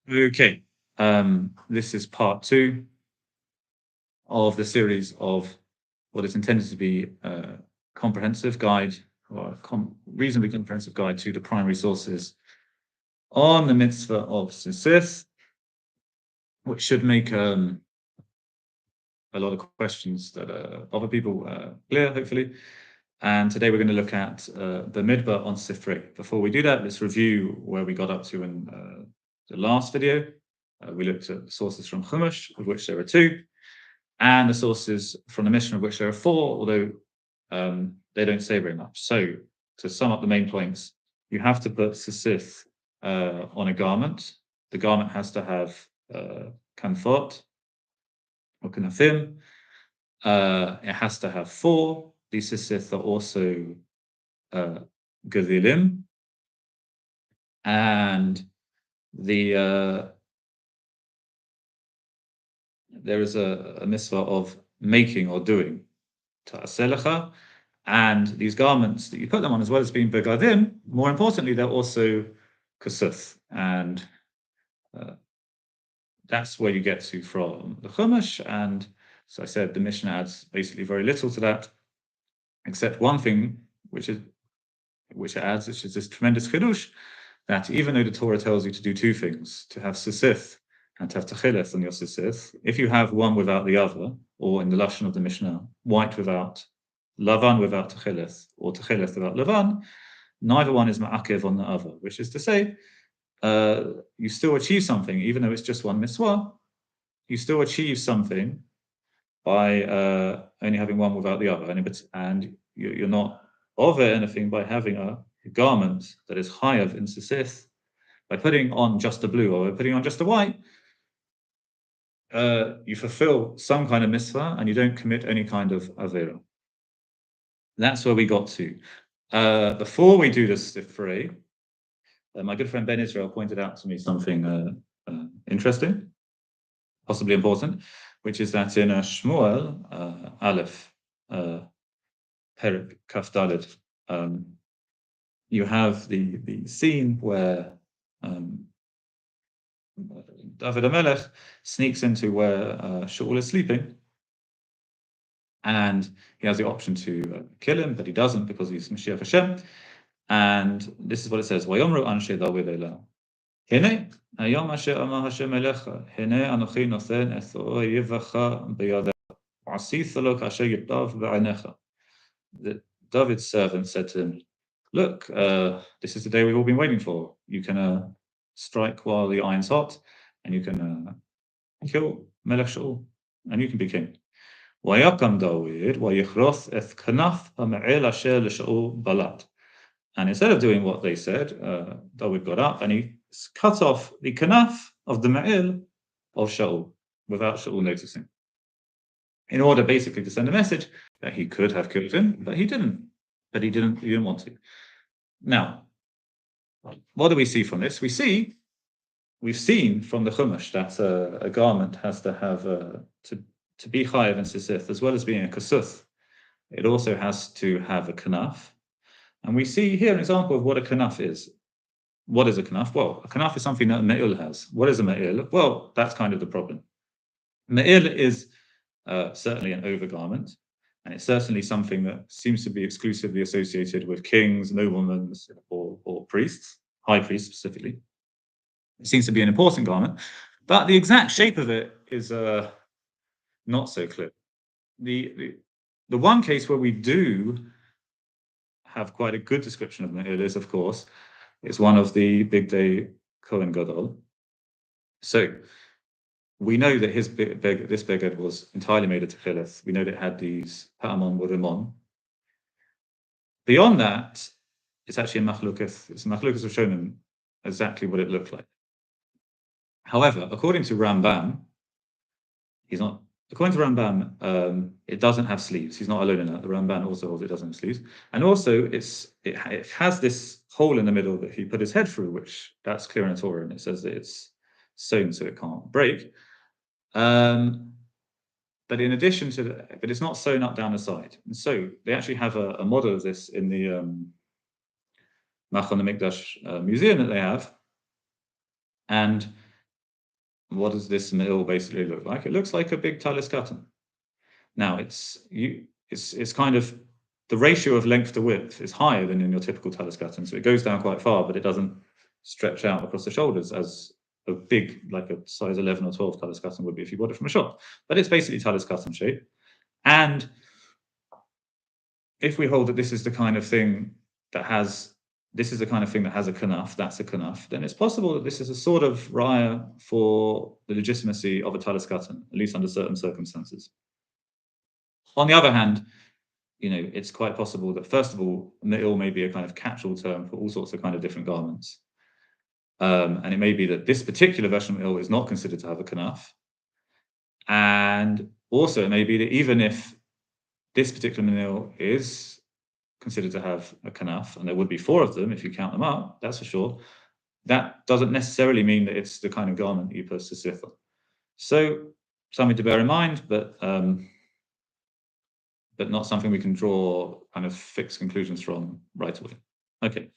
Okay, this is part two of the series of what is intended to be a comprehensive guide or a reasonably comprehensive guide to the primary sources on the mitzvah of Tzitzit, which should make a lot of questions that other people clear, hopefully. And today we're going to look at Bemidbar on Sifrei. Before we do that, let's review where we got up to in the last video. We looked at the sources from Chumash, of which there are two, and the sources from the Mishnah, of which there are four, although they don't say very much. So, to sum up the main points, you have to put Tzitzit on a garment. The garment has to have kanfot or kanafim. It has to have four. These Tzitzit are also gavilim, and there is a mitzvah of making or doing ta'aselecha, and these garments that you put them on, as well as being begadim, more importantly, they're also kasuf, and that's where you get to from the Chumash. And so I said the Mishnah adds basically very little to that, except one thing, which it adds, which is this tremendous chidush, that even though the Torah tells you to do two things, to have sisif and to have techileth on your sisif, if you have one without the other, or in the lashon of the Mishnah, white without lavan without techileth, or techileth without lavan, neither one is ma'akev on the other, which is to say, you still achieve something, even though it's just one mitzvah, you still achieve something by only having one without the other, and you're not over anything by having a garment that is chayav in sisif, by putting on just the blue or by putting on just the white. You fulfill some kind of mitzvah and you don't commit any kind of avera. That's where we got to. Before we do this Sifrei, my good friend Ben Israel pointed out to me something interesting, possibly important, which is that in Shmuel Aleph Perek Kaf Daled, you have the scene where David HaMelech sneaks into where Shaul is sleeping, and he has the option to kill him, but he doesn't because he's Mashiach Hashem. And this is what it says: "Vayomru anshe David Elah, Hine hayom asher amar Hashem elecha, Hine anochi noten et oyevacha beyadecha, v'asith lo kasher yitav b'einecha." David's servant said to him, "Look, this is the day we've all been waiting for. You can strike while the iron's hot, and you can kill Melech Shaul, and you can be king." Vayakam David vayichroth et kanaf ha'me'el asher leShaul balat. And instead of doing what they said, David got up and he cut off the kanaf of the me'el of Shaul without Shaul noticing, in order basically to send a message that he could have killed him, but he didn't. But he didn't want to. Now, what do we see from this? We've seen from the Chumash that a garment has to have to be chayav and sisif, as well as being a kasuf. It also has to have a kanaf. And we see here an example of what a kanaf is. What is a kanaf? Well, a kanaf is something that a me'il has. What is a me'il? Well, that's kind of the problem. Me'il is certainly an overgarment, and it's certainly something that seems to be exclusively associated with kings, noblemen, or priests, high priests specifically. It seems to be an important garment, but the exact shape of it is not so clear. The one case where we do have quite a good description of Me'il is, of course, it's one of the Big Day Kohen Gadol. So we know that this beged was entirely made of tefilleth. We know that it had these pa'amon u'rimon. Beyond that, it's actually a machlukas. It's a machlukas of Shonim exactly what it looked like. However, according to Rambam, it doesn't have sleeves. He's not alone in that. The Ramban also holds it doesn't have sleeves, and also it has this hole in the middle that he put his head through, which that's clear in the Torah, and it says that it's sewn so it can't break. But in addition to that, but it's not sewn up down the side. And so they actually have a model of this in the Machon HaMikdash museum that they have, and what does this mill basically look like? It looks like a big talus katan. Now it's kind of the ratio of length to width is higher than in your typical talus katan, so it goes down quite far, but it doesn't stretch out across the shoulders as a big, like a size 11 or 12 talus katan would be if you bought it from a shop. But it's basically talus katan shape. And if we hold that this is the kind of thing that has a kanaf, that's a kanaf, then it's possible that this is a sort of raya for the legitimacy of a talus katan, at least under certain circumstances. On the other hand, it's quite possible that, first of all, me'il may be a kind of catch-all term for all sorts of kind of different garments. And it may be that this particular version of me'il is not considered to have a kanaf. And also it may be that even if this particular me'il is considered to have a kanaf, and there would be 4 of them if you count them up, that's for sure, that doesn't necessarily mean that it's the kind of garment that you post to Sifrei. So something to bear in mind, but not something we can draw kind of fixed conclusions from right away. Okay,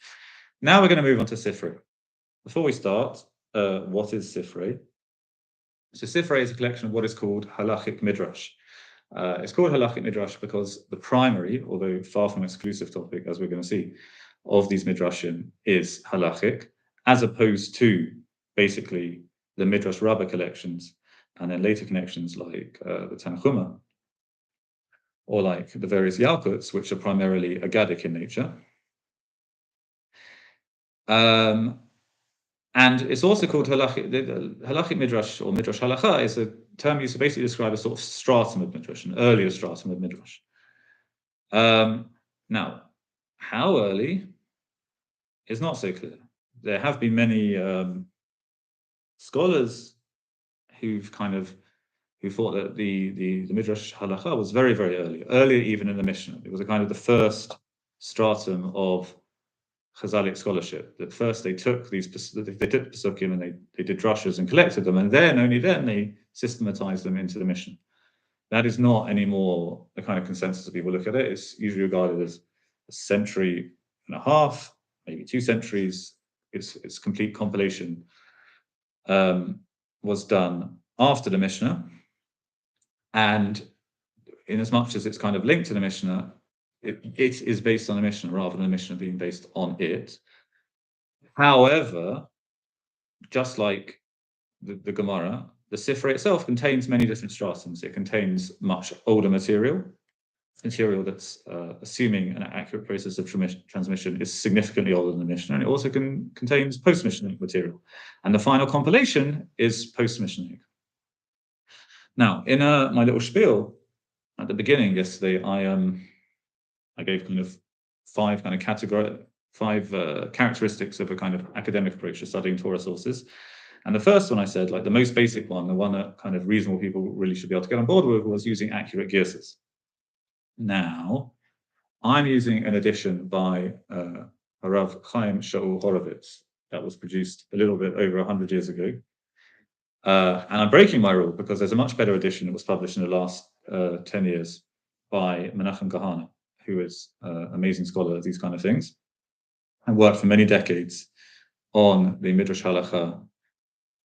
now we're going to move on to Sifrei. Before we start, what is Sifrei? So Sifrei is a collection of what is called halachic midrash. It's called halachic midrash because the primary, although far from exclusive topic, as we're going to see, of these midrashim is halachic, as opposed to basically the midrash rabbah collections and then later connections like the Tanchuma, or like the various Yalkuts, which are primarily agadic in nature. And it's also called halachic. Halachic midrash or midrash halacha is a term used to basically describe a sort of stratum of midrash, an earlier stratum of midrash. Now, how early is not so clear. There have been many scholars who thought that the midrash halacha was very, very earlier even in the Mishnah. It was a kind of the first stratum of Chazalic scholarship. That first they took Pesukim and they did drashas and collected them, and then only then they systematized them into the Mishnah. That is not anymore the kind of consensus that people look at it. It's usually regarded as a century and a half, maybe 2 centuries. Its complete compilation was done after the Mishnah, and in as much as it's kind of linked to the Mishnah, it is based on the Mishnah rather than the Mishnah being based on it. However, just like the Gemara, the Sifrei itself contains many different stratums. It contains much older material that's assuming an accurate process of transmission is significantly older than the Mishnah, and it also contains post-Mishnah material. And the final compilation is post-Mishnah. Now, in my little spiel at the beginning yesterday, I gave kind of 5 characteristics of a kind of academic approach to studying Torah sources. And the first one I said, like the most basic one, the one that kind of reasonable people really should be able to get on board with, was using accurate girsas. Now, I'm using an edition by Harav Chaim Shaul Horovitz that was produced a little bit over 100 years ago. And I'm breaking my rule because there's a much better edition that was published in the last 10 years by Menachem Kahana, who is an amazing scholar of these kind of things, and worked for many decades on the Midrash Halacha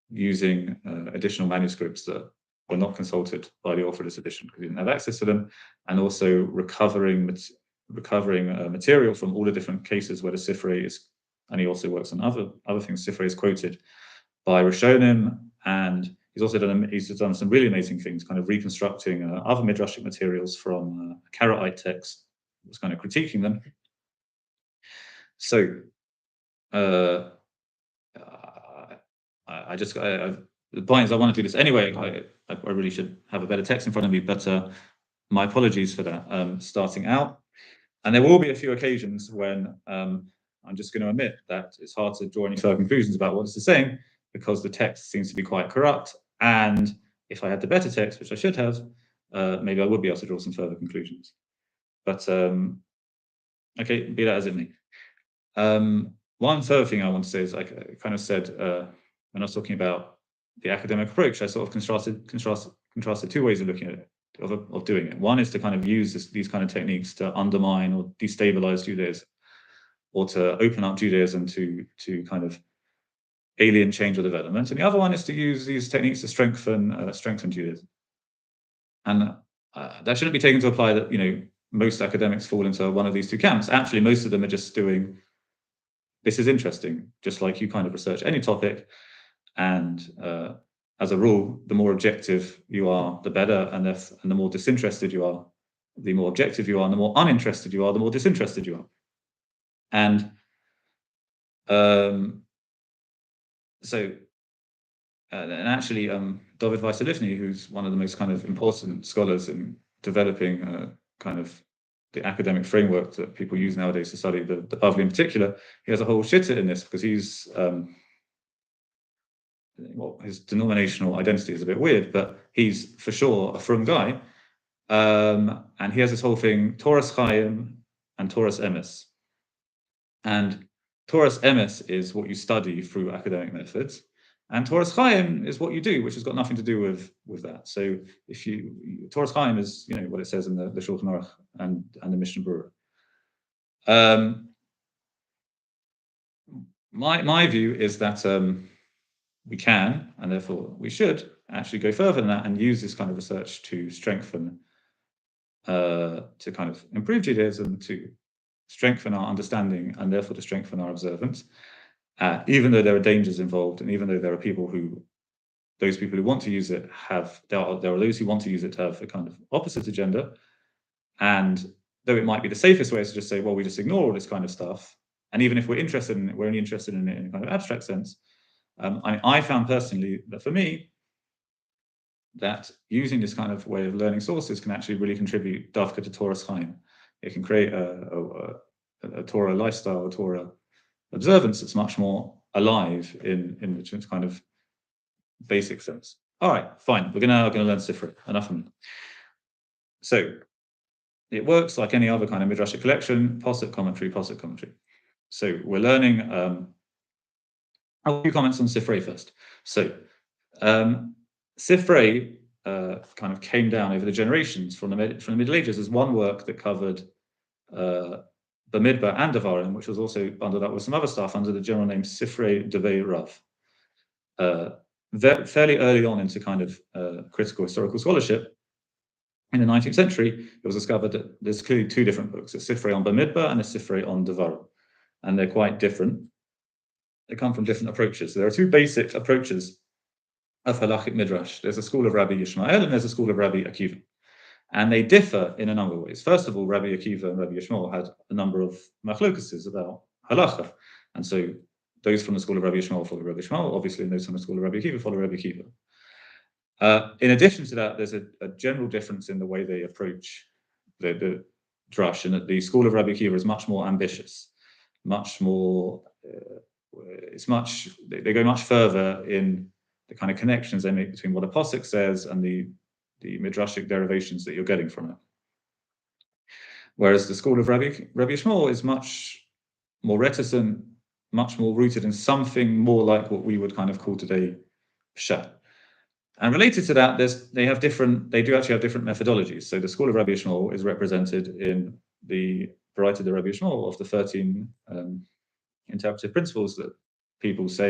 using additional manuscripts that were not consulted by the author of this edition because he didn't have access to them, and also recovering material from all the different cases where the Sifrei is, and he also works on other things. Sifrei is quoted by Rishonim, and he's done some really amazing things, kind of reconstructing other midrashic materials from Karaite texts. Was kind of critiquing them. So the point is, I want to do this anyway. I really should have a better text in front of me, but my apologies for that starting out. And there will be a few occasions when I'm just going to admit that it's hard to draw any further conclusions about what this is saying because the text seems to be quite corrupt. And if I had the better text, which I should have, maybe I would be able to draw some further conclusions. But okay, be that as it may. One further thing I want to say is, I kind of said when I was talking about the academic approach, I sort of contrasted 2 ways of looking at it, of doing it. One is to kind of use these kind of techniques to undermine or destabilize Judaism, or to open up Judaism to kind of alien change or development, and the other one is to use these techniques to strengthen Judaism. And that shouldn't be taken to apply that most academics fall into one of these two camps. Actually, most of them are just doing, this is interesting, just like you kind of research any topic, and as a rule, the more objective you are, the better, and the more disinterested you are, the more objective you are, and the more uninterested you are, the more disinterested you are. And and actually, David Weiss-Lifney, who's one of the most kind of important scholars in developing kind of the academic framework that people use nowadays to study the Bavli in particular, he has a whole shitta in this because he's his denominational identity is a bit weird, but he's for sure a frum guy, and he has this whole thing, Torah's Chaim and Torah's Emes. And Torah's Emes is what you study through academic methods, and Torah's Chaim is what you do, which has got nothing to do with that. So if Torah's Chaim is what it says in the Shulchan Aruch and the Mishnah Berurah. My view is that we can, and therefore we should, actually go further than that and use this kind of research to strengthen, to kind of improve Judaism, to strengthen our understanding, and therefore to strengthen our observance, even though there are dangers involved, and even though there are those people who want to use it there are those who want to use it to have a kind of opposite agenda, and though it might be the safest way is to just say, well, we just ignore all this kind of stuff, and even if we're interested in it, we're only interested in it in a kind of abstract sense. I found personally that for me, that using this kind of way of learning sources can actually really contribute dafka to Torah's Chaim. It can create a Torah lifestyle, a Torah observance that's much more alive in its kind of basic sense. All right, fine. We're gonna learn Sifrei. Enough of it. So it works like any other kind of midrashic collection: posuk commentary, posuk commentary. So we're learning. I'll do comments on Sifrei first. So Sifrei kind of came down over the generations from the Middle Ages as one work that covered Bemidbar and Devarim, which was also bundled up with some other stuff under the general name Sifrei Devei Rav. Fairly early on into kind of critical historical scholarship, in the 19th century, it was discovered that there's clearly two different books: a Sifrei on Bemidbar and a Sifrei on Devarim, and they're quite different. They come from different approaches. So there are two basic approaches of halachic midrash. There's a school of Rabbi Yishmael and there's a school of Rabbi Akiva. And they differ in a number of ways. First of all, Rabbi Akiva and Rabbi Yishmael had a number of machlokuses about halacha. And so those from the school of Rabbi Yishmael follow Rabbi Yishmael, obviously, and those from the school of Rabbi Akiva follow Rabbi Akiva. In addition to that, there's a general difference in the way they approach the drush, and that the school of Rabbi Akiva is much more ambitious, much more... they go much further in the kind of connections they make between what a posuk says and the midrashic derivations that you're getting from it. Whereas the school of Rabbi Yishmael is much more reticent, much more rooted in something more like what we would kind of call today pshat. And related to that, they do actually have different methodologies. So the school of Rabbi Yishmael is represented in the Baraita de Rabbi Yishmael of the 13 interpretive principles that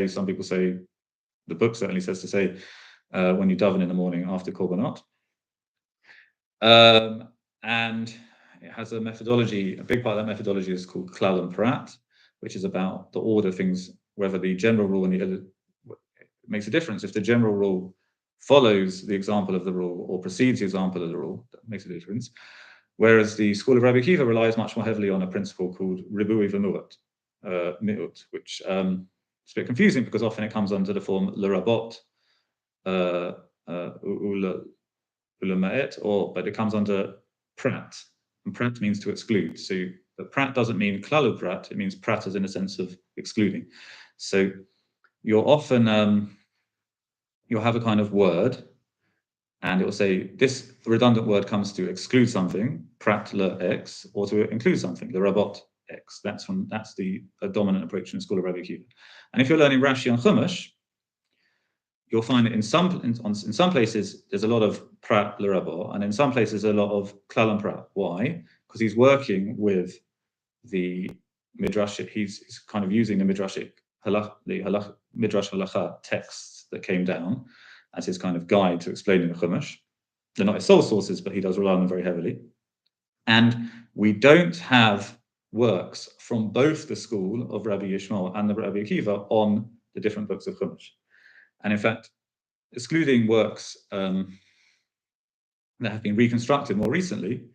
some people say, the book certainly says to say, when you daven in the morning after korbanot. And it has a methodology, a big part of that methodology is called klal and prat, which is about the order of things, whether the general rule and the other, it makes a difference. If the general rule follows the example of the rule or precedes the example of the rule, that makes a difference. Whereas the school of Rabbi Akiva relies much more heavily on a principle called ribui v'mu'at, mi'ut, which it's a bit confusing because often it comes under the form l'rabot, u'lema'et, but it comes under prat, and prat means to exclude. So the prat doesn't mean klalu prat; it means prat as in a sense of excluding. So you'll often you'll have a kind of word, and it will say this redundant word comes to exclude something, prat le x, or to include something, the rabot x. That's the dominant approach in the school of Rabbi Akiva. And if you're learning Rashi and Chumash, you'll find that in some places there's a lot of prat le rabot, and in some places a lot of klal and prat. Why? Because he's working with the midrashic. He's kind of using the midrashic Midrash Halacha texts that came down as his kind of guide to explaining the Chumash. They're not his sole sources, but he does rely on them very heavily. And we don't have works from both the school of Rabbi Yishmael and the Rabbi Akiva on the different books of Chumash. And in fact, excluding works that have been reconstructed more recently,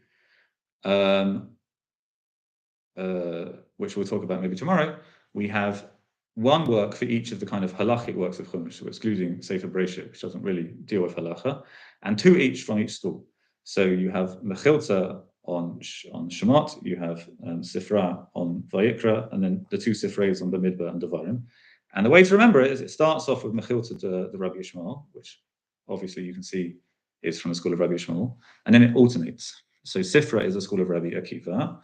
which we'll talk about maybe tomorrow, we have one work for each of the kind of halachic works of Chumash, so excluding Sefer Bereshit, which doesn't really deal with halacha, and two each from each school. So you have Mechilta on Shemot, you have Sifra on Vayikra, and then the two Sifreis on Bemidbar and Devarim. And the way to remember it is it starts off with Mechilta to the Rabbi Yishmael, which obviously you can see is from the school of Rabbi Yishmael, and then it alternates. So Sifra is the school of Rabbi Akiva,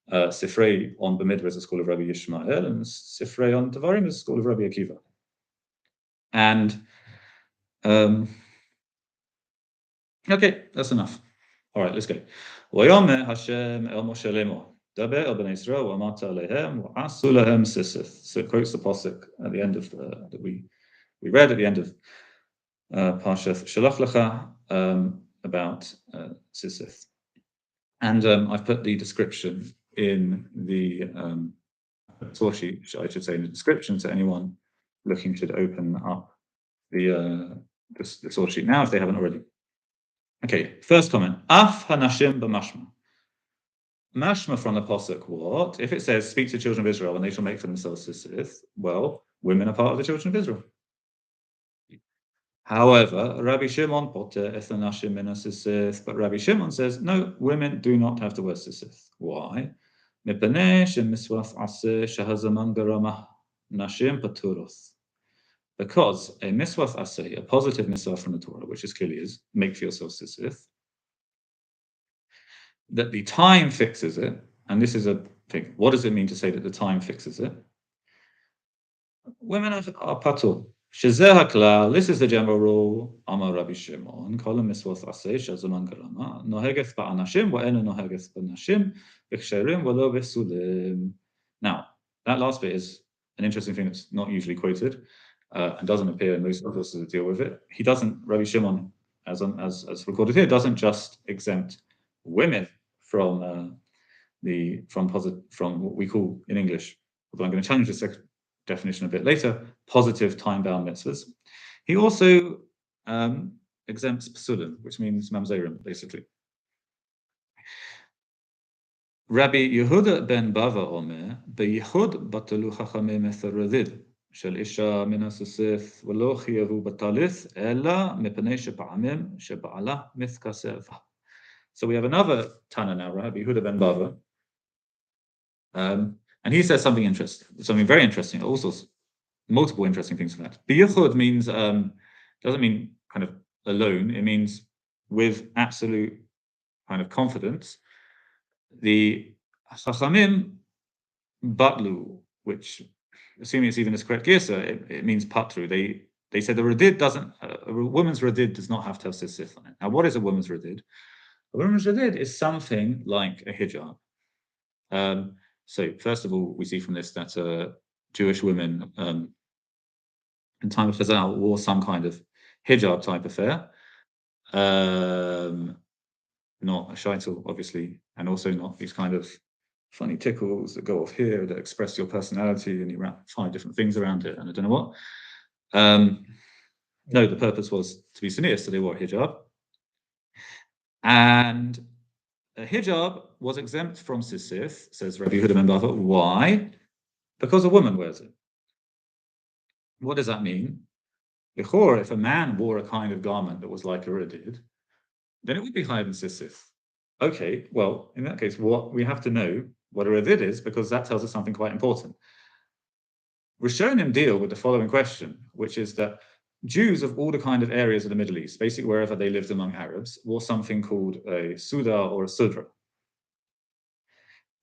Sifrei on Bemidbar is the school of Rabbi Yishmael, and Sifrei on Devarim is the school of Rabbi Akiva. And okay, that's enough. All right, let's go. Vayomer Hashem el Moshe lemor, daber el bnei Yisrael v'amata alehem v'asu lahem sisith. So it quotes the pasuk at the end of that we read at the end of Parshat Shalach Lecha about sisith. And I've put the description in the source sheet, I should say, in the description, so anyone looking should open up the source sheet now if they haven't already. Okay, first comment. Af hanashim b'mashma. Mashma from the pasuk. What if it says, "Speak to the children of Israel, and they shall make for themselves sisith"? Well, women are part of the children of Israel. However, Rabbi Shimon poter es hanashim min sisith, but Rabbi Shimon says no, women do not have to wear sisith. Why? Mipnei shemiswas aseh shehazaman beramah nashim paturos. Because a miswas aseh, a positive misvah from the Torah, which is clearly is make for yourself sisith, that the time fixes it, and this is a thing. What does it mean to say that the time fixes it? Women are patur. Shezeh haklal. This is the general rule. Amar Rabbi Shimon. Kol miswas aseh shazaman garama noheges ba'anashim wa'enu noheges ba'nashim b'ksherim v'lo b'sulim. Now, that last bit is an interesting thing that's not usually quoted. And doesn't appear in most sources that deal with it. He doesn't, Rabbi Shimon, as recorded here, doesn't just exempt women from what we call in English, although I'm going to challenge this definition a bit later, positive time-bound mitzvahs. He also exempts psulim, which means mamzerim, basically. Rabbi Yehuda ben Bava Omer, beyechud batalu chachamim et haradid. של אישה מן הסוסף ולא חייבו בתהליך, אלא מפני שפעמים שבעלה מתכסף. So we have another Tana now, Rabbi Yehuda ben Bava, and he says something interesting, something very interesting, also multiple interesting things from that. B'yichud means, doesn't mean kind of alone, it means with absolute kind of confidence. The Chachamim Batlu, which assuming it's even this correct girsa, it means patru. They said the radid doesn't, a woman's radid does not have to have sisith on it. Now, what is a woman's radid? A woman's radid is something like a hijab. So first of all, we see from this that Jewish women in time of Chazal wore some kind of hijab type affair. Not a shaitel, obviously, and also not these kind of funny tickles that go off here that express your personality and you wrap 5 different things around it and I don't know what. No, the purpose was to be sunniah, so they wore a hijab. And a hijab was exempt from sisith, says Rabbi Yehuda ben Bava. Why? Because a woman wears it. What does that mean? Before, if a man wore a kind of garment that was like a radid, then it would be higher than sisith. Okay, well, in that case, what we have to know what a radid is, because that tells us something quite important. Rishonim deal with the following question, which is that Jews of all the kind of areas of the Middle East, basically wherever they lived among Arabs, wore something called a suda or a sudra.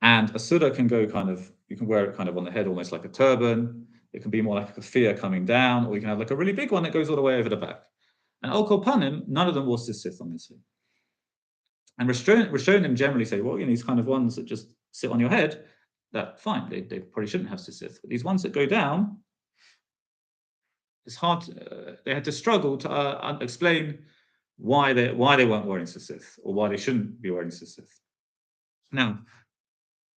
And a suda can go kind of, you can wear it kind of on the head almost like a turban. It can be more like a kafir coming down, or you can have like a really big one that goes all the way over the back. And al kol panim, none of them wore sisith on this thing. And Rishonim generally say, well, these kind of ones that just sit on your head, that fine, they probably shouldn't have sisith. But these ones that go down, it's hard. They had to struggle to explain why they weren't wearing tzitzit or why they shouldn't be wearing tzitzit. Now,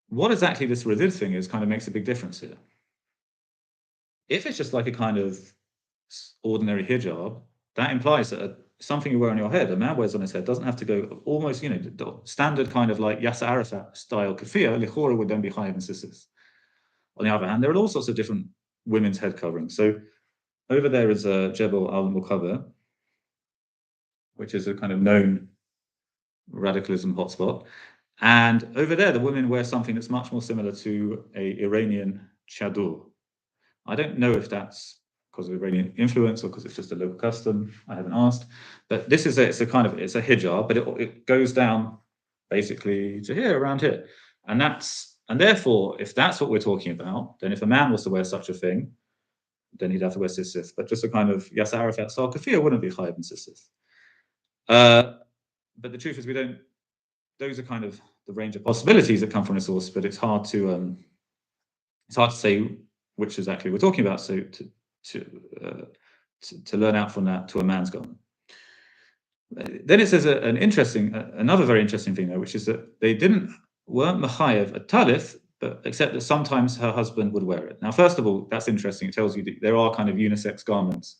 what exactly this redid thing is kind of makes a big difference here. If it's just like a kind of ordinary hijab, that implies that something you wear on your head, a man wears on his head, doesn't have to go almost, the standard kind of like Yasser Arafat style kafir, lichora would then be higher than tzitzit. On the other hand, there are all sorts of different women's head coverings. So over there is a Jebel al-Muqabba, which is a kind of known radicalism hotspot. And over there, the women wear something that's much more similar to a Iranian chadur. I don't know if that's because of Iranian influence or because it's just a local custom. I haven't asked. But this is it's a hijab, but it goes down basically to here, around here. And therefore, if that's what we're talking about, then if a man was to wear such a thing, then he'd have to wear tzitzit. But just a kind of Yasser Arafat style kafir wouldn't be higher than tzitzit. But the truth is, those are kind of the range of possibilities that come from the source, but it's hard to say which exactly we're talking about. So to learn out from that to a man's garment. Then it says another very interesting thing though, which is that they weren't mechayev a talith, but except that sometimes her husband would wear it. Now, first of all, that's interesting. It tells you that there are kind of unisex garments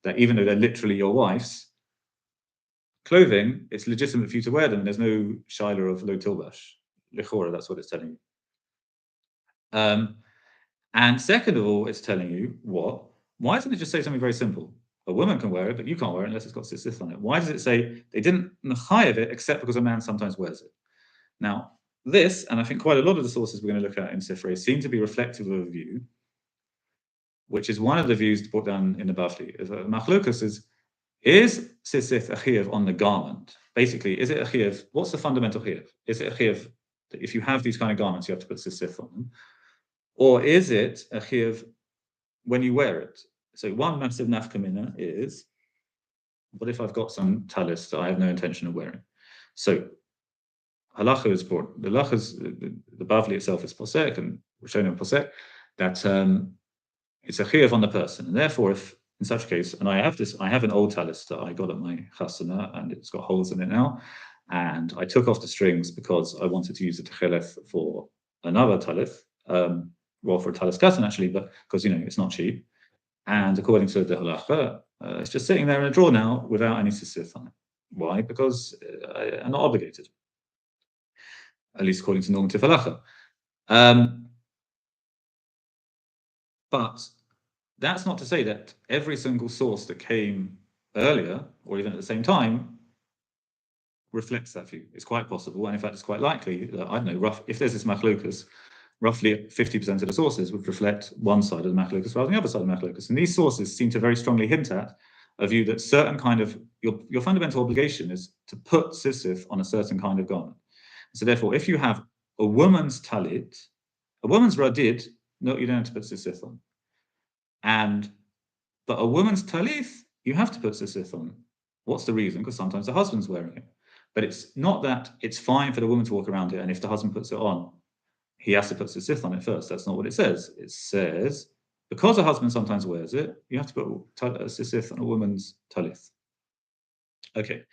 that even though they're literally your wife's clothing, it's legitimate for you to wear them. There's no shaila of lo tilbash. Lichora, that's what it's telling you. And second of all, it's telling you why doesn't it just say something very simple? A woman can wear it, but you can't wear it unless it's got tzitzit on it. Why does it say they didn't mechayev it except because a man sometimes wears it? Now, this, and I think quite a lot of the sources we're going to look at in Sifrei, seem to be reflective of a view, which is one of the views put down in the Bavli. Machlokas is tzitzit a chiyuv on the garment? Basically, is it a chiyuv? What's the fundamental chiyuv? Is it a chiyuv that if you have these kind of garments, you have to put tzitzit on them? Or is it a chiyuv when you wear it? So one massive nafkamina is, what if I've got some talis that I have no intention of wearing? So halacha is brought. The Bavli itself is posek, and Rishonim posek that it's a chiyuv on the person, and therefore, if in such a case, and I have an old talis that I got at my chasana, and it's got holes in it now, and I took off the strings because I wanted to use the techeleth for another talis, well, for a talis katan actually, but because it's not cheap, and according to the halacha, it's just sitting there in a drawer now without any tzitzit on it. Why? Because I'm not obligated, at least according to normative halacha. But that's not to say that every single source that came earlier, or even at the same time, reflects that view. It's quite possible, and in fact, it's quite likely that, I don't know, if there's this machlokas, roughly 50% of the sources would reflect one side of the machlokas rather than the other side of the machlokas. And these sources seem to very strongly hint at a view that certain kind of, your fundamental obligation is to put tzitzit on a certain kind of garment. So therefore, if you have a woman's talit, a woman's radid, no, you don't have to put tzitzit on. But a woman's talith, you have to put tzitzit on. What's the reason? Because sometimes the husband's wearing it. But it's not that it's fine for the woman to walk around it, and if the husband puts it on, he has to put tzitzit on it first. That's not what it says. It says, because a husband sometimes wears it, you have to put tzitzit on a woman's talith. Okay.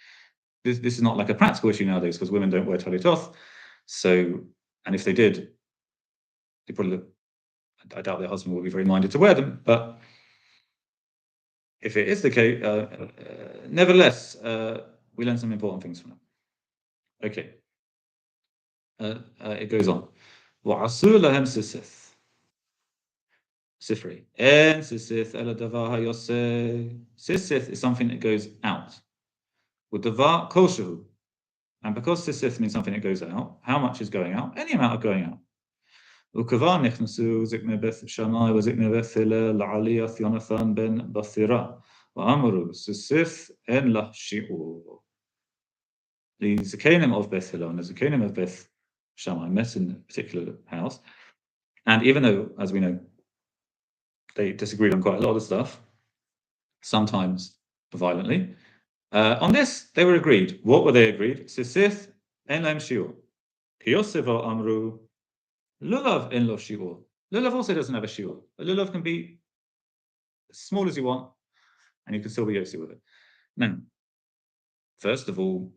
This is not like a practical issue nowadays because women don't wear talitoth. So, and if they did, I doubt their husband would be very minded to wear them. But if it is the case, nevertheless, we learn some important things from it. Okay. It goes on. وَعَصُوا لَهَمْ Sifrei. And sisith ela davar hayoseh. Sisith is something that goes out. With davar koshehu. And because sisith means something that goes out, how much is going out? Any amount of going out. וכבר נכנסו זקני בית שמאי וזקני בית הלל לעליית יונתן בן בחירה ואמרו סיסith אין לה שיעור. The Zakanim of Beth Hillel and the Zakanim of Beth Shammai met in a particular house, and even though, as we know, they disagreed on quite a lot of stuff, sometimes violently, on this they were agreed. What were they agreed? Sisith en lahem shiur. Ki Yoseva amru lulav en lo shiur. Lulav also doesn't have a shiur. A lulav can be as small as you want, and you can still be yossi with it. Now, first of all,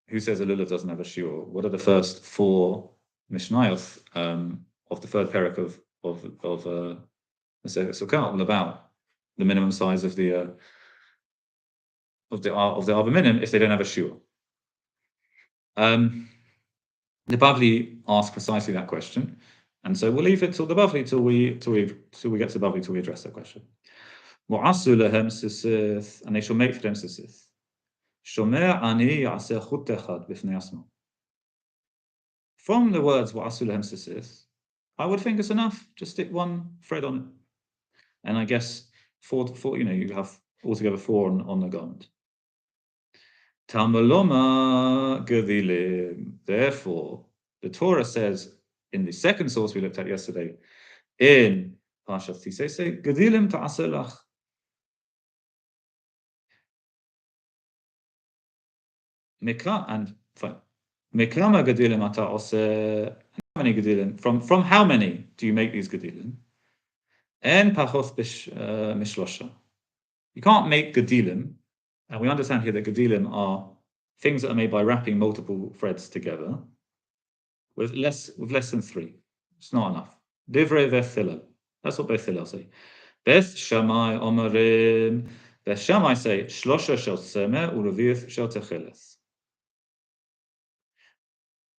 who says a lulav doesn't have a shiur? What are the first four mishnayos of the third parak of the Sukkah about the minimum size of the Arba Minim if they don't have a shiur? The Bavli asks precisely that question, and so we'll leave it till the Bavli till we get to the Bavli till we address that question. Wa'asu lehem sisith, and they shall make for them sisith. Shomer ani ya'aseh chut echad b'fnei asmo. From the words wa'asu lehem sisith, I would think it's enough. Just stick one thread on it, and I guess four. You have altogether four on the garment. Tamaloma gedilim. Therefore, the Torah says in the second source we looked at yesterday, in Parashat Tzitzit, gedilim ta'aselach. Mikra and fine. Mikrama gedilim ata oseh. How many gedilim? From how many do you make these gedilim? En pachos mishlosha. You can't make gedilim, and we understand here that gedilim are things that are made by wrapping multiple threads together with less than three. It's not enough. Divrei Beth Hillel. That's what Beth Hillel say. Beth Shammai omerim. Beth Shammai say shlosha shel semer u'revi'ith shel techeles.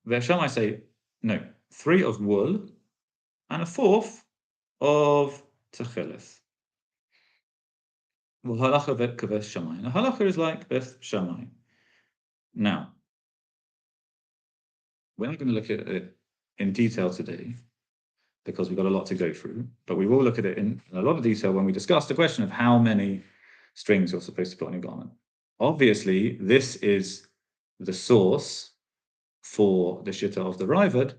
Beth Shammai say no, 3 of wool and a 4th of techeles. Well, halacha Beth Shammai. Now, halacha is like Beth Shammai. Now, we're not going to look at it in detail today because we've got a lot to go through, but we will look at it in a lot of detail when we discuss the question of how many strings you're supposed to put on your garment. Obviously, this is the source for the shitta of the Ravad,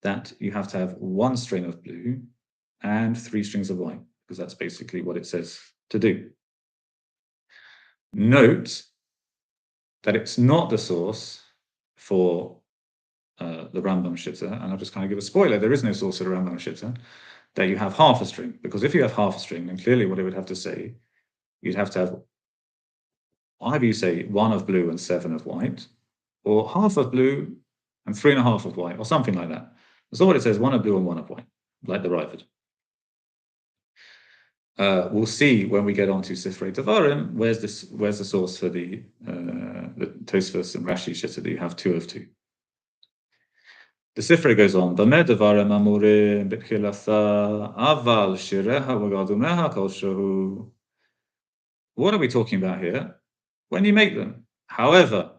that you have to have 1 string of blue and 3 strings of white, because that's basically what it says to do. Note that it's not the source for the Rambam shitta, and I'll just kind of give a spoiler, there is no source for the Rambam shitta, that you have half a string, because if you have half a string, then clearly what it would have to say, you'd have to have either you say 1 of blue and 7 of white, or half of blue and 3.5 of white, or something like that. That's all what it says, 1 of blue and 1 of white, like the Ravad. We'll see when we get on to Sifrei Devarim, where's the source for the Tosfos and Rashi shitta that you have 2 of 2. The Sifrei goes on, B'meh Devarim amurim b'tchilatha aval shireha v'gadumeha kol shehu. What are we talking about here? When you make them. However,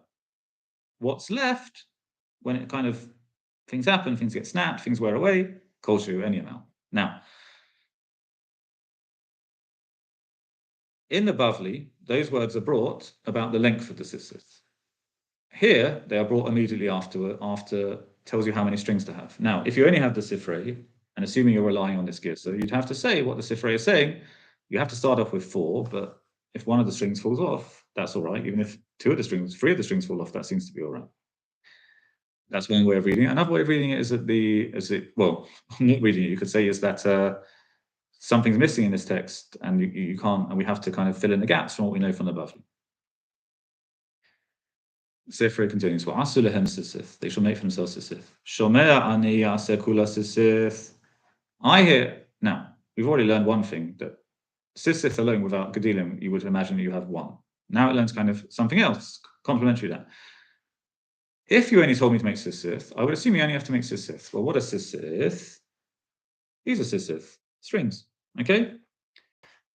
what's left, when it kind of, things happen, things get snapped, things wear away, kol shehu, any amount. Now, in the Bavli, those words are brought about the length of the sisith. Here, they are brought immediately after tells you how many strings to have. Now, if you only have the Sifrei, and assuming you're relying on this girsa, you'd have to say what the Sifrei is saying. You have to start off with 4, but if one of the strings falls off, that's all right. Even if 3 of the strings fall off, that seems to be all right. That's one way of reading it. Another way of reading it is that well, not reading it, you could say is that something's missing in this text, and you can't, and we have to kind of fill in the gaps from what we know from the Bavli. Sifrei continues, "V'asu lehem sisith." They shall make for themselves sisith. Shomer ani yaseh kula sisith. I hear now. We've already learned one thing, that sisith alone without gedilim, you would imagine that you have 1. Now it learns kind of something else complementary to that. If you only told me to make sisith, I would assume you only have to make sisith. Well, what is sisith? These are sisith strings. Okay.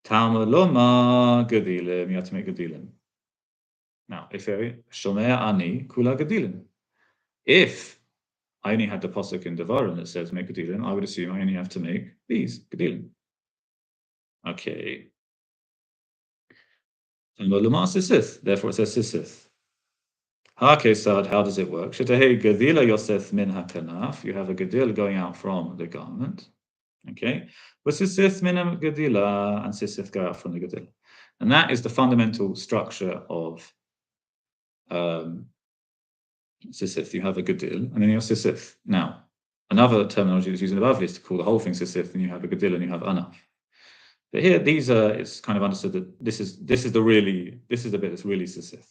Tamaloma gedilim. You have to make gedilim. Now, if shomer ani kula gedilim, if I only had the pasuk in Devarim that says make gedilim, I would assume I only have to make these gedilim. Okay. Tamaloma sisith. Therefore, it says sisith. Ha kesad. How does it work? Shetahei gedila yosef min hakanaf. You have a gedil going out from the garment. Okay. But sisith minam gedila, and sisith go out from the gedil, and that is the fundamental structure of sisith. You have a gedil, and then you have sisith. Now, another terminology that's used in the Bavli is to call the whole thing sisith, and you have a gedil and you have anaf. But here, it's kind of understood that this is the bit that's really sisith.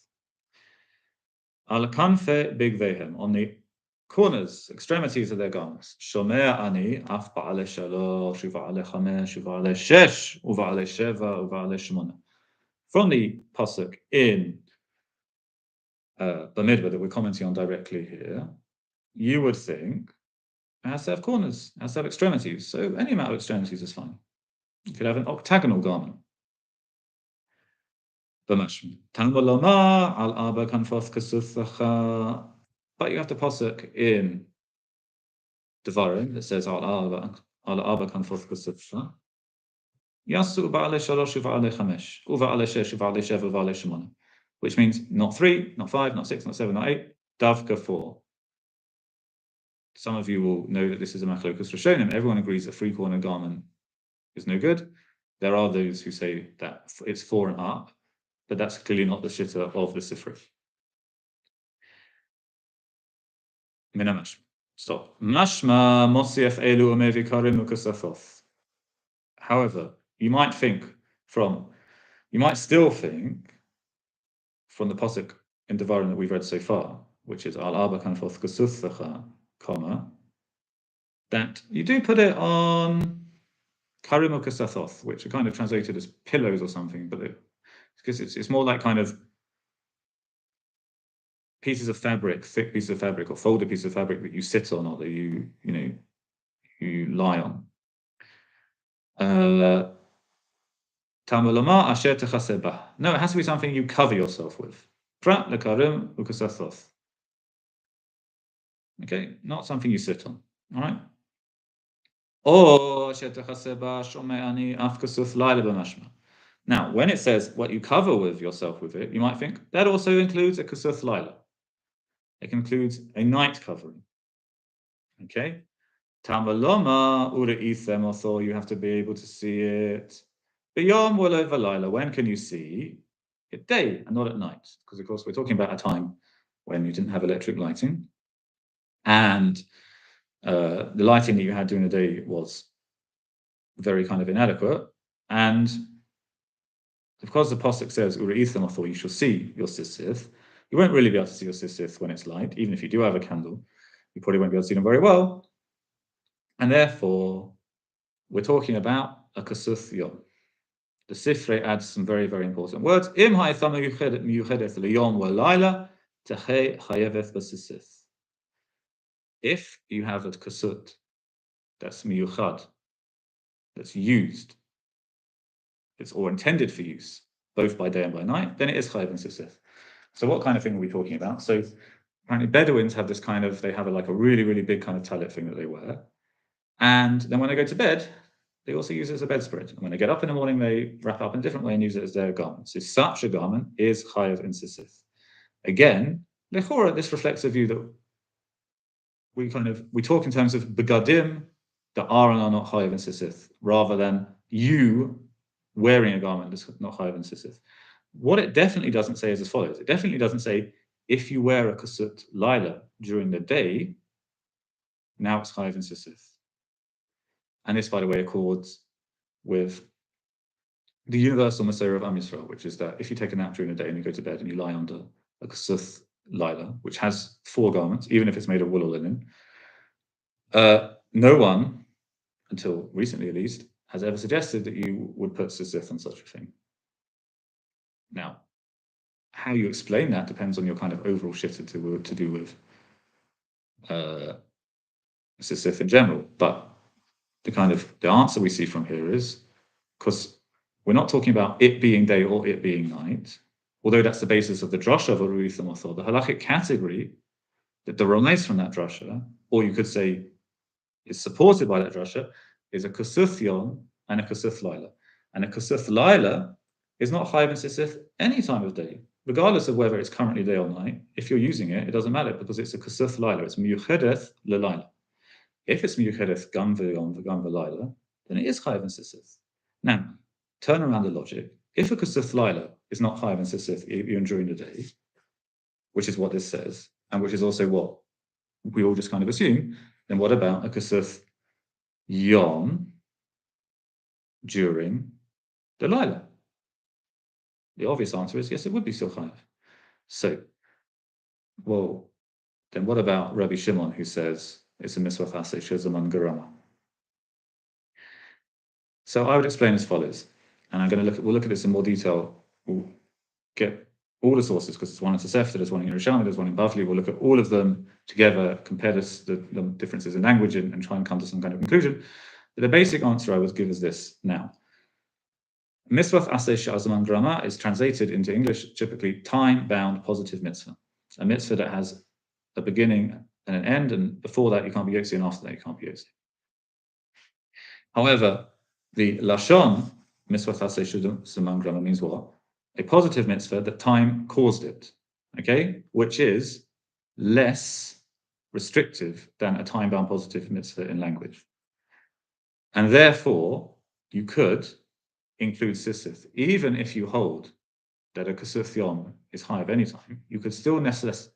Al kanfe bigvehem, on the corners, extremities of their garments. Shomer ani af ba'ale shalosh, uva'ale chamesh, uva'ale shesh, uva'ale sheva, uva'ale shemona. From the pasuk in Bemidbar that we're commenting on directly here, you would think it has to have corners, it has to have extremities. So any amount of extremities is fine. You could have an octagonal garment. But you have the pasuk in Devarim that says al arba kanfoth kasutha. Yasu ba'ale shalosh uva'ale chamesh uva'ale shesh uva'ale sheva uva'ale shemona, which means not 3, not 5, not 6, not 7, not 8, davka 4. Some of you will know that this is a machlokus rishonim. Everyone agrees a 3-corner garment is no good. There are those who say that it's 4 and up, but that's clearly not the shitta of the Sifrei. Minamash. Stop. Mashma mosief elu umevi karim ukasafoth. However, you might still think from the pasuk in Devarim that we've read so far, which is al arba kanfoth kasuthacha, comma, that you do put it on karim ukasathoth, which are kind of translated as pillows or something, but because it's more like kind of pieces of fabric, thick pieces of fabric, or folded pieces of fabric that you sit on or that you lie on. No, it has to be something you cover yourself with. Okay, not something you sit on. All right. Now, when it says what you cover with yourself with it, you might think that also includes a kusuth laila. It includes a night covering. Okay? Tamaloma ureithem, also you have to be able to see it. Beyom over laila. When can you see it? Day and not at night. Because of course we're talking about a time when you didn't have electric lighting. And the lighting that you had during the day was very kind of inadequate. And because the pasuk says ureithem, you shall see your sisith, you won't really be able to see your sisith when it's light. Even if you do have a candle, you probably won't be able to see them very well. And therefore, we're talking about a kasuth yom. The Sifrei adds some very, very important words. Im ha'itham miyuchedet liyom wa'layla techei chayeveth b'sisith. If you have a kasut that's miyuchad, that's used, it's or intended for use, both by day and by night, then it is chayev and sisith. So what kind of thing are we talking about? So apparently Bedouins have this kind of, they have like a really, really big kind of talit thing that they wear. And then when they go to bed, they also use it as a bedspread. And when they get up in the morning, they wrap up in a different way and use it as their garment. So such a garment is chayev and sisith. Again, lechora, this reflects a view that we talk in terms of begadim that are and are not chayev and sisith, rather than you wearing a garment that's not chayev and sisith. What it definitely doesn't say is as follows. It definitely doesn't say if you wear a kasut laila during the day, now it's chayev and sisith. And this, by the way, accords with the universal Masorah of Am Yisrael, which is that if you take a nap during the day and you go to bed and you lie under a kasuth laila, which has 4 garments, even if it's made of wool or linen, no one, until recently at least, has ever suggested that you would put sisith on such a thing. Now, how you explain that depends on your kind of overall shitta to do with sisith in general, but the answer we see from here is, because we're not talking about it being day or it being night, although that's the basis of the drasha of Aruith and Othor, the halachic category that derives from that drasha, or you could say is supported by that drasha, is a kasuth yom and a kasuth laila. And a kasuth laila is not chayev and sisith any time of day, regardless of whether it's currently day or night. If you're using it, it doesn't matter because it's a kasuth laila. It's miyuchedeth le'laila. If it's miyuchedeth gam v'yom v'gam v'laila, then it is chayev and sisith. Now, turn around the logic. If a kasuth laila is not chayev and sisith even during the day, which is what this says, and which is also what we all just kind of assume, then what about a kasuth yom during Delilah. The obvious answer is yes, it would be still chayav. So, well, then what about Rabbi Shimon, who says it's a mitzvah aseh shezaman garama? So I would explain as follows, and we'll look at this in more detail. We'll get all the sources, because there's one in Tosefta, there's one in Yerushalmi, there's one in Bavli. We'll look at all of them together, compare the differences in language, and try and come to some kind of conclusion. But the basic answer I would give is this now. Mitzvah aseh she'azaman grama is translated into English typically time-bound positive mitzvah. A mitzvah that has a beginning and an end, and before that you can't be yotzi, and after that you can't be yotzi. However, the lashon mitzvah aseh she'azaman grama means what? A positive mitzvah that time caused it, okay, which is less restrictive than a time-bound positive mitzvah in language. And therefore, you could include sisif, even if you hold that a kasuf yom is high of any time, you could still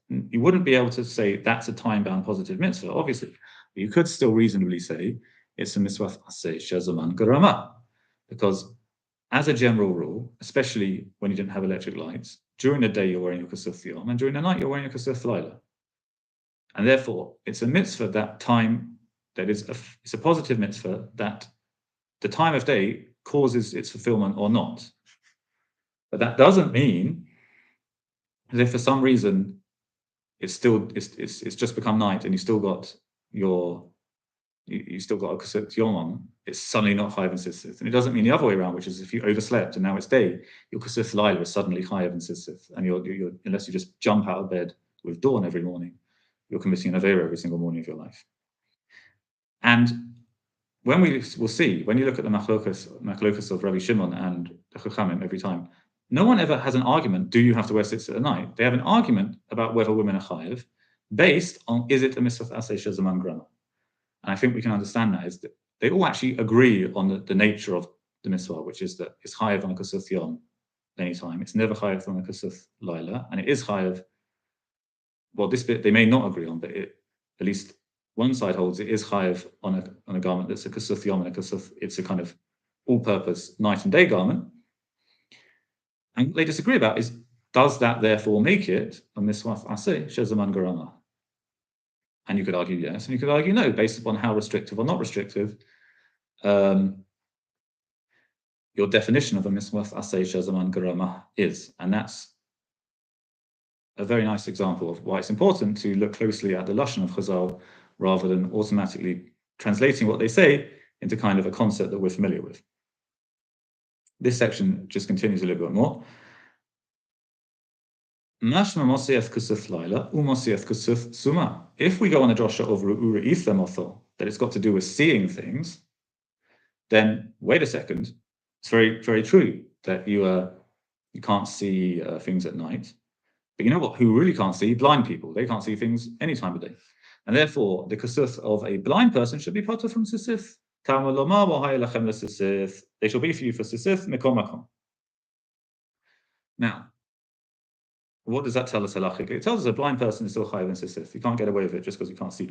you wouldn't be able to say that's a time-bound positive mitzvah, obviously, but you could still reasonably say it's a mitzvah aseh shezaman garama, because as a general rule, especially when you didn't have electric lights, during the day you're wearing your kasuf yom, and during the night you're wearing your kasuf laila. And therefore, it's a mitzvah it's a positive mitzvah that the time of day causes its fulfillment or not. But that doesn't mean that if for some reason it's just become night and you still got a kasut yom on, it's suddenly not chayav and sisif. And it doesn't mean the other way around, which is if you overslept and now it's day, your kasut laila is suddenly chayav and sisif, and you're unless you just jump out of bed with dawn every morning, you're committing an avera every single morning of your life. And when you look at the machlokas of Rabbi Shimon and the Chachamim every time, no one ever has an argument, do you have to wear tzitzit at night? They have an argument about whether women are chayav, based on, is it a mitzvah aseh shezaman grama? And I think we can understand that is that they all actually agree on the nature of the mitzvah, which is that it's chayav on a kasuf yom anytime. It's never chayav on a kasuf laila, and it is chayav. Well, this bit they may not agree on, but at least one side holds it is chayav on a garment that's a kasuf yom and a kasuf. It's a kind of all-purpose night and day garment. And what they disagree about is, does that therefore make it a mitzvah aseh shezaman garama? And you could argue yes, and you could argue no, based upon how restrictive or not restrictive your definition of a mitzvah aseh shezaman garama is. And that's a very nice example of why it's important to look closely at the lashon of Chazal rather than automatically translating what they say into kind of a concept that we're familiar with. This section just continues a little bit more. If we go on the drasha of Ru'ura Itha, that it's got to do with seeing things, then wait a second. It's very, very true that you can't see things at night. But you know what? Who really can't see? Blind people. They can't see things any time of day. And therefore, the kasuf of a blind person should be potter from sisif. They shall be for you for sisif mekom makom. Now, what does that tell us halachically? It tells us a blind person is still chayav in sisif. You can't get away with it just because you can't see.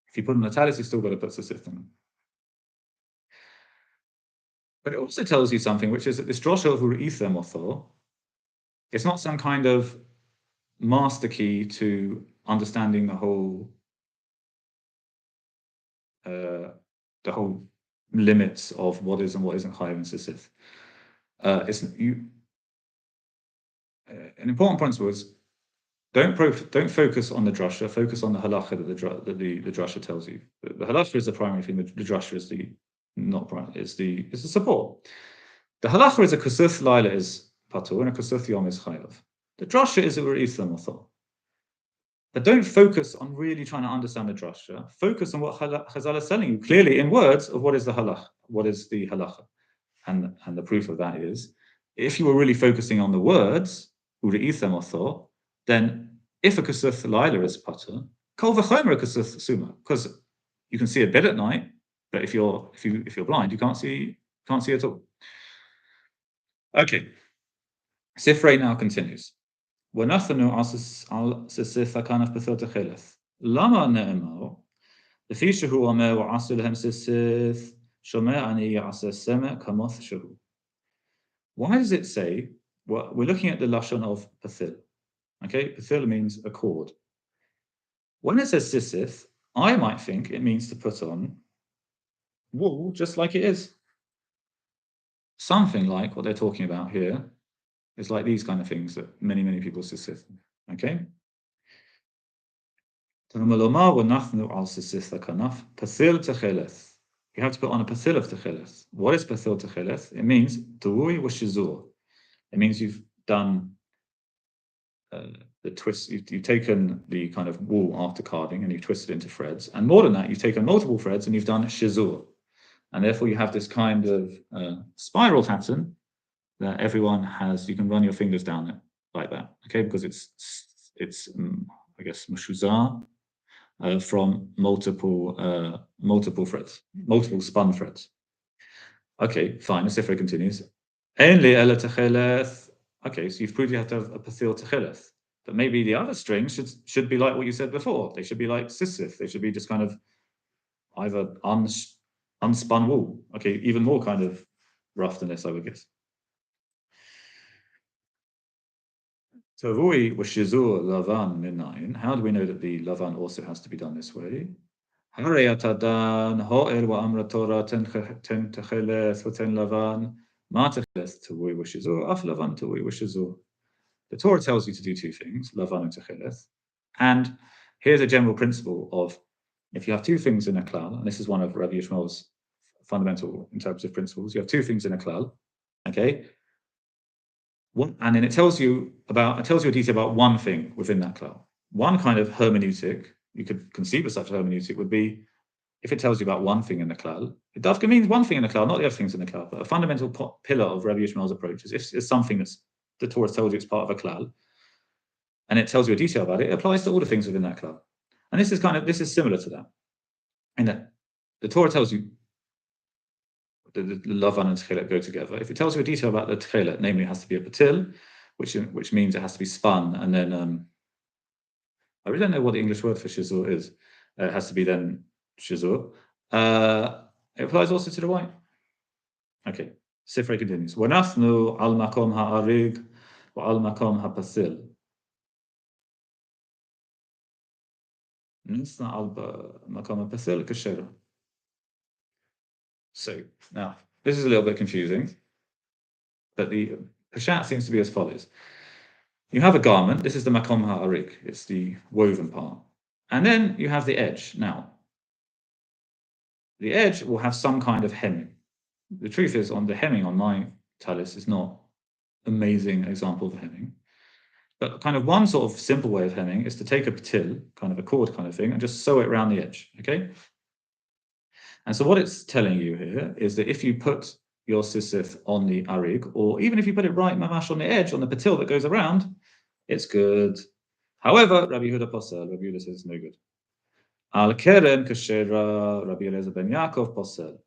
If you put on a talis, you still got to put sisif in. But it also tells you something, which is that this drosha of Ru'itha Mothor, it's not some kind of master key to understanding the whole limits of what is and what isn't chayav and sisif. An important principle is don't focus on the drasha, focus on the halacha that the drasha tells you. The halacha is the primary thing. The drasha is the support. The halacha is a kasuf laila is patur and a kasuf yom is chayav. The drasha is a re'itha mothor. But don't focus on really trying to understand the drasha. Focus on what Chazal is telling you clearly in words of what is the halacha, and the proof of that is, if you were really focusing on the words ure'itha mothor, then if a kasuf laila is patur, kol v'chomer a kasuf suma, because you can see a bit at night, but if you're blind, you can't see at all. Okay, Sifrei now continues. ונתנו על סיסף הכנף בתות החלף. למה נאמר? לפי שהוא אומר ועשו להם סיסף, שומע אני יעשה סמא כמות שהוא. Why does it say, well, we're looking at the lashon of pathil. Okay, pathil means a cord. When it says sisif, I might think it means to put on wool just like it is. Something like what they're talking about here is like these kind of things that many people sisif. Okay? You have to put on a pathil of techeles. What is pathil techeles? It means tuui w'shizur. It means you've done the twist. You've taken the kind of wool after carding and you've twisted it into threads. And more than that, you've taken multiple threads and you've done shizur. And therefore, you have this kind of spiral pattern that everyone has. You can run your fingers down it like that, okay? Because it's I guess meshuzah from multiple threads, multiple spun threads. Okay, fine. The Sifrei continues. Only ela techeles. Okay, so you've proved you have to have a pathil techeles, but maybe the other strings should be like what you said before. They should be like sisif. They should be just kind of either unspun wool. Okay, even more kind of rough than this, I would guess. Tavui washizur lavan minayin. How do we know that the lavan also has to be done this way? Harayatadan ho'el wa amra Torah ten techeles v'ten lavan ma techeles tavui washizur af lavan tavui washizur. The Torah tells you to do two things, lavan and techeles. And here's a general principle of if you have two things in a klal, and this is one of Rabbi Yishmael's fundamental interpretive principles, you have two things in a klal, okay? And then it tells you a detail about one thing within that klal. One kind of hermeneutic, you could conceive of such a hermeneutic, would be if it tells you about one thing in the klal, it does mean one thing in the klal, not the other things in the klal, but a fundamental pillar of Rabbi Yishmael's approach is if it's something that's the Torah tells you it's part of a klal, and it tells you a detail about it, it applies to all the things within that klal. And this is similar to that, in that the Torah tells you the lavan and tchelet go together. If it tells you a detail about the tchelet, namely it has to be a patil, which means it has to be spun, and then I really don't know what the English word for shizur is. It has to be then shizur. It applies also to the white. Okay, Sifrei continues. Wanasnu al makom ha'arig wa al makom ha'pasil. Nisna al makom ha'pasil kashera. So now this is a little bit confusing, but the Peshat seems to be as follows. You have a garment. This is the makom ha'arik. It's the woven part. And then you have the edge. Now, the edge will have some kind of hemming. The truth is, on the hemming on my talis is not amazing example of hemming. But kind of one sort of simple way of hemming is to take a patil, kind of a cord kind of thing, and just sew it around the edge, okay? And so what it's telling you here is that if you put your sisif on the arig, or even if you put it right mamash on the edge, on the patil that goes around, it's good. However, Rabbi Yehuda posel, Rabbi Yehuda says no good. Al keren kashera, Rabbi Eliezer ben Yaakov posel.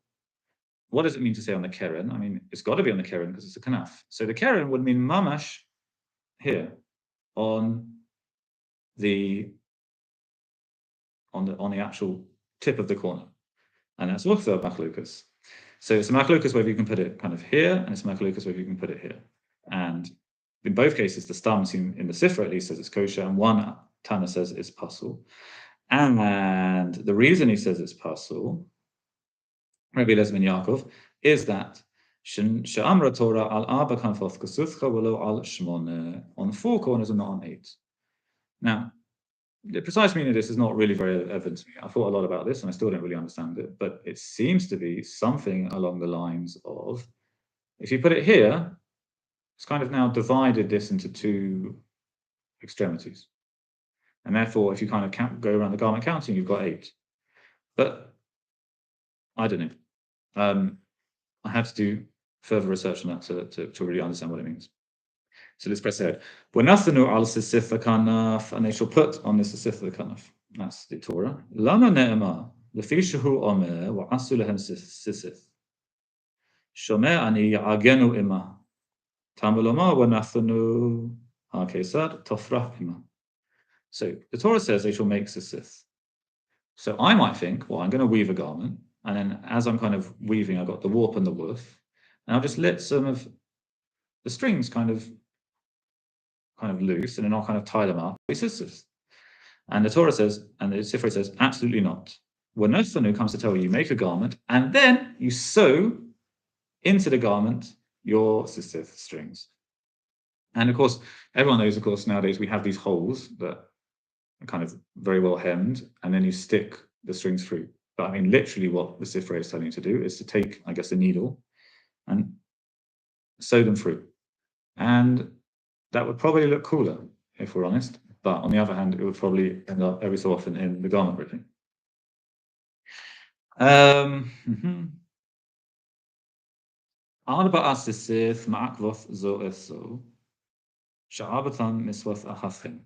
What does it mean to say on the keren? I mean, it's got to be on the keren because it's a kanaf. So the keren would mean mamash here on the actual tip of the corner, and that's also machlukas. So it's a machlukas whether you can put it kind of here, and it's a machlukas whether you can put it here. And in both cases, the stam in the Sifrei at least says it's kosher, and one Tana says it's pasul. And the reason he says it's pasul, Rabbi Eliezer ben Yaakov, is that she'amra Torah al arba kanfoth kasufcha v'lo al shmone, on 4 corners and not on 8. Now, the precise meaning of this is not really very evident to me. I thought a lot about this and I still don't really understand it, but it seems to be something along the lines of, if you put it here, it's kind of now divided this into 2 extremities. And therefore, if you kind of go around the garment counting, you've got 8. But I don't know. I have to do further research on that to really understand what it means. So let's press ahead. Wenasanu al sisif kanaf, and they shall put on the sisif kanaf. That's the Torah. Lama ne'ema lefi shehu omer wa asu lehem sisif. Shomer ani ya'agenu ima. Tamaloma wenasanu ha'kesad tofrach ima. So the Torah says they shall make sisif. So I might think, well, I'm going to weave a garment, and then as I'm kind of weaving, I've got the warp and the woof, and I'll just let some of the strings kind of loose and they're not kind of tie them up. He says this. And the Torah says, and the Sifrei says, absolutely not. When Nothanu comes to tell you, make a garment, and then you sew into the garment your Tzitzit strings. And of course, everyone knows, of course, nowadays we have these holes that are kind of very well hemmed, and then you stick the strings through. But I mean, literally what the Sifrei is telling you to do is to take, I guess, a needle and sew them through. And that would probably look cooler, if we're honest. But on the other hand, it would probably end up every so often in the garment ripping. Arba asisith ma'akvoth zo eso. Sha'abatan miswath achachim.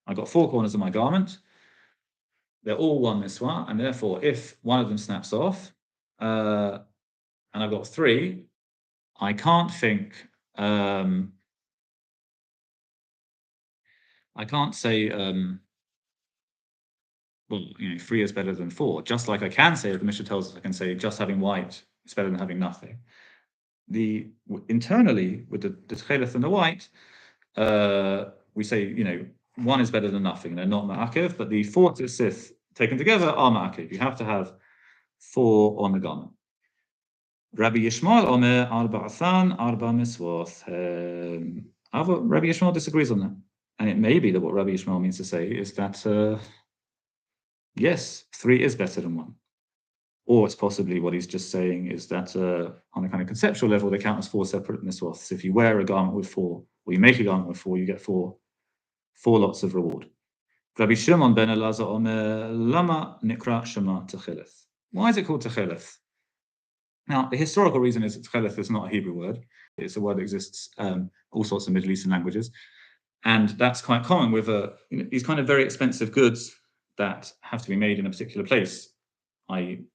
I got 4 corners of my garment. They're all one miswah, and therefore, if one of them snaps off, and I've got 3, I can't think. I can't say, well, 3 is better than 4. Just like I can say, if the Mishnah tells us, I can say just having white is better than having nothing. Internally with the tchelet and the white, we say, 1 is better than nothing. They're not ma'akev, but the 4 tzitzit taken together are ma'akev. You have to have 4 on the garment. Rabbi Yishmael omer arba'athan arba miswath. Rabbi Yishmael disagrees on that. And it may be that what Rabbi Yishmael means to say is that, yes, 3 is better than 1. Or it's possibly what he's just saying is that on a kind of conceptual level, they count as 4 separate miswaths. If you wear a garment with 4, or you make a garment with 4, you get 4 lots of reward. Rabbi Shimon ben Elazar omer lama nikra shema techeleth. Why is it called techeleth? Now, the historical reason is that techeleth is not a Hebrew word. It's a word that exists all sorts of Middle Eastern languages. And that's quite common with these kind of very expensive goods that have to be made in a particular place, i.e.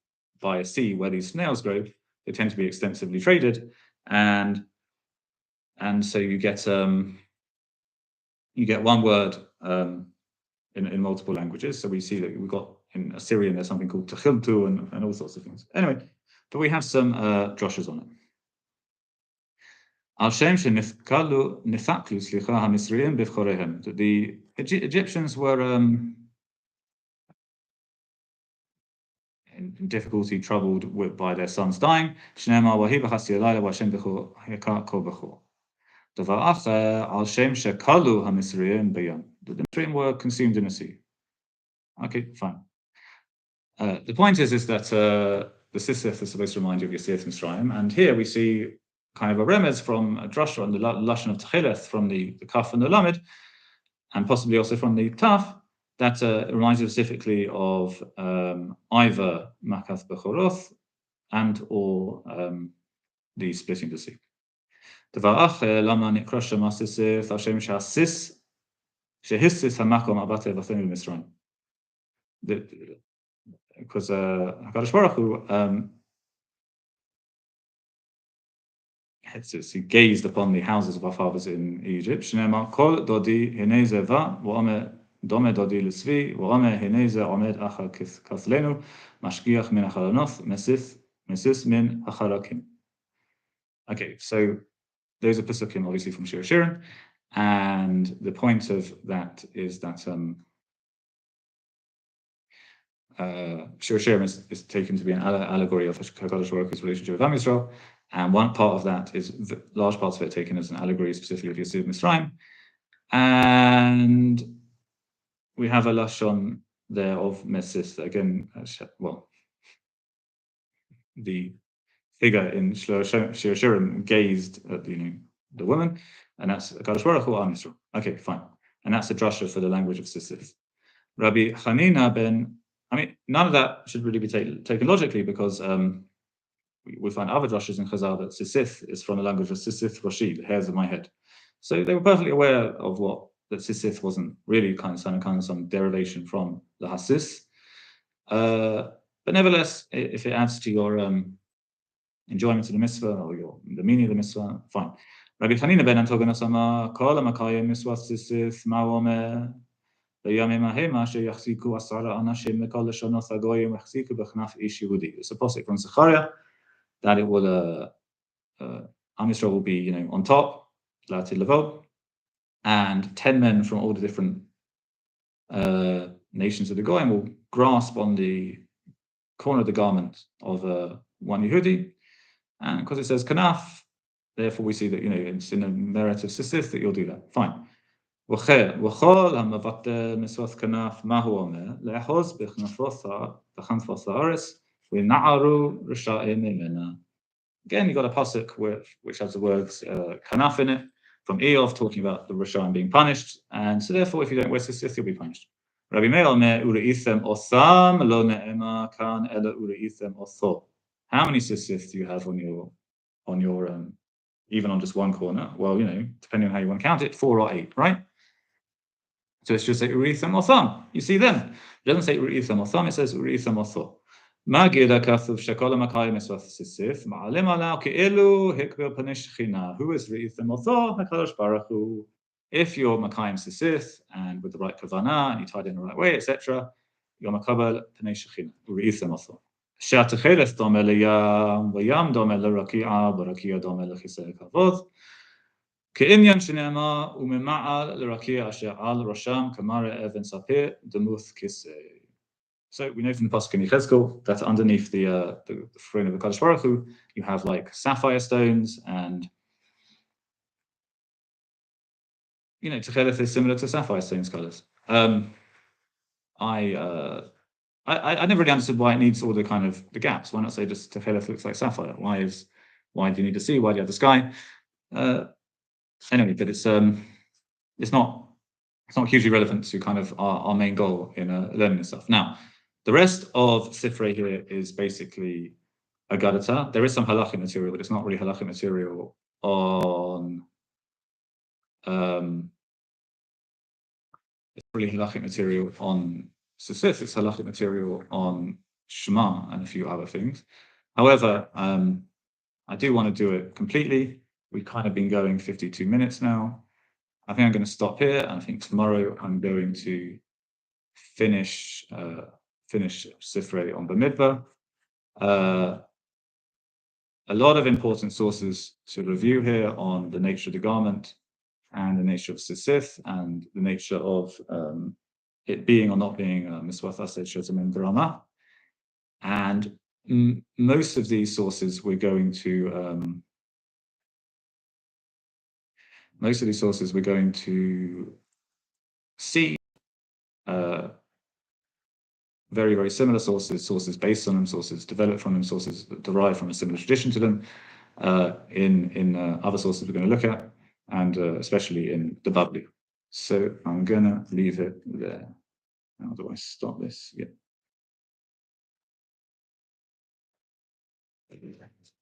by a sea where these snails grow. They tend to be extensively traded, and so you get one word in multiple languages. So we see that we've got in Assyrian there's something called techiltu and all sorts of things. Anyway, but we have some droshes on it. The Egyptians were in difficulty, troubled by their sons dying. The Misraim were consumed in the sea. Okay, fine. The point is that the Tzitzit is supposed to remind you of your Yetziat Mitzrayim, and here we see kind of a remez from a drasha on the lashon of Techileth from the kaf and the lamed, and possibly also from the taf, that reminds you specifically of either Makath Bechoroth and or the splitting the sea. Because HaKadosh Baruch Hu he gazed upon the houses of our fathers in Egypt. Shneimar kol dodi hinei zeva v'omer dome dodi l'tzvi v'omer hinei ze omed achar kathlenu mashgiach min hachalonoth mesis min hachalakim. Okay, so those are Pesukim, obviously from Shir Shirin, and the point of that is that Shir Shirin is taken to be an allegory of HaKadosh Baruch Hu's relationship with Am Yisrael, and one part of that is large parts of it taken as an allegory specifically of Yetziat Mitzrayim, and we have a lashon there of Mesis again. The figure in Shir Shirim gazed at the woman, and that's HaKadosh Baruch Hu Am Yisrael. Okay, fine, and that's a drasha for the language of Tzitzit. Rabbi Chanina ben, none of that should really be taken logically, because we find other drashas in Chazal that Tzitzit is from the language of Tzitzit Roshi, the hairs of my head. So they were perfectly aware of that Tzitzit wasn't really kind of some derivation from the Hasis. But nevertheless, if it adds to your enjoyment of the mitzvah or the meaning of the mitzvah, fine. Rabbi Chanina ben Antogonos Amar Kol HaMakayim Mitzvah Tzitzit Ma Omer B'yamim Hahem Asher Yachziku 10 Anashim Mikol Leshonoth HaGoyim Yachziku B'chnaf Ish Yehudi. It's a pasuk from Zechariah that it will Am Yisrael will be on top Lati Levot, and 10 men from all the different nations of the Goyim will grasp on the corner of the garment of one Yehudi, and because it says kanaf, therefore we see that it's in the merit of Sisif that you'll do that. Fine. וכל המבטא מסורת כנף, מה הוא אומר? לאחוז בכנפות הארץ ונערו רשעים ממנה. Again, you've got a pasuk which has the words kanaf in it, from Eov talking about the Rishon being punished, and so therefore if you don't wear tzitzit, you'll be punished. Rabbi Meir omer ureithem osam lo ne'ema kan ela ureithem oso. How many tzitzit do you have on your even on just one corner? Well, depending on how you want to count it, 4 or 8, right? So it's just say ureithem osam. You see them. It doesn't say ureithem osam, it says ureithem oso. מה גילה כתוב שכל המקיים מסורת סיסif, מעלים עליו כאילו הקבל פני שכינה. Who is ראיתם אותו? הקדוש ברוך הוא. If you're מקיים סיסif, and with the right kavana, and you tied in the right way, etc., you're מקבל פני שכינה, וראיתם אותו. שהתכלת דומה לים, וים דומה לרקיעה, ורקיע דומה לכיסא הכבוד. כעניין שנאמר, וממעל לרקיע אשר על ראשם, כמראה אבן ספיר, דמות כיסא. So we know from the pasuk in Yechezkel that underneath the throne of the Kadosh Baruch Hu, you have like sapphire stones, and Techeleth is similar to sapphire stones colors. I never really understood why it needs all the kind of the gaps. Why not say just Techeleth looks like sapphire? Why do you need the sea? Why do you have the sky? Anyway, but it's not hugely relevant to kind of our main goal in learning this stuff. Now, the rest of Sifrei here is basically a Agadata. There is some halachic material, but it's not really halachic material on. It's really halachic material on Sisif. It's halachic material on Shema and a few other things. However, I do want to do it completely. We've kind of been going 52 minutes now. I think I'm going to stop here, and I think tomorrow I'm going to finish Sifrei on Bemidbar. A lot of important sources to review here on the nature of the garment and the nature of Sisif and the nature of it being or not being Misvat Ased Shotamin Drama. And most of these sources we're going to see very, very similar sources based on them, sources developed from them, sources that derive from a similar tradition to them in other sources we're going to look at, and especially in the Babli. So I'm going to leave it there. How do I stop this? Yeah.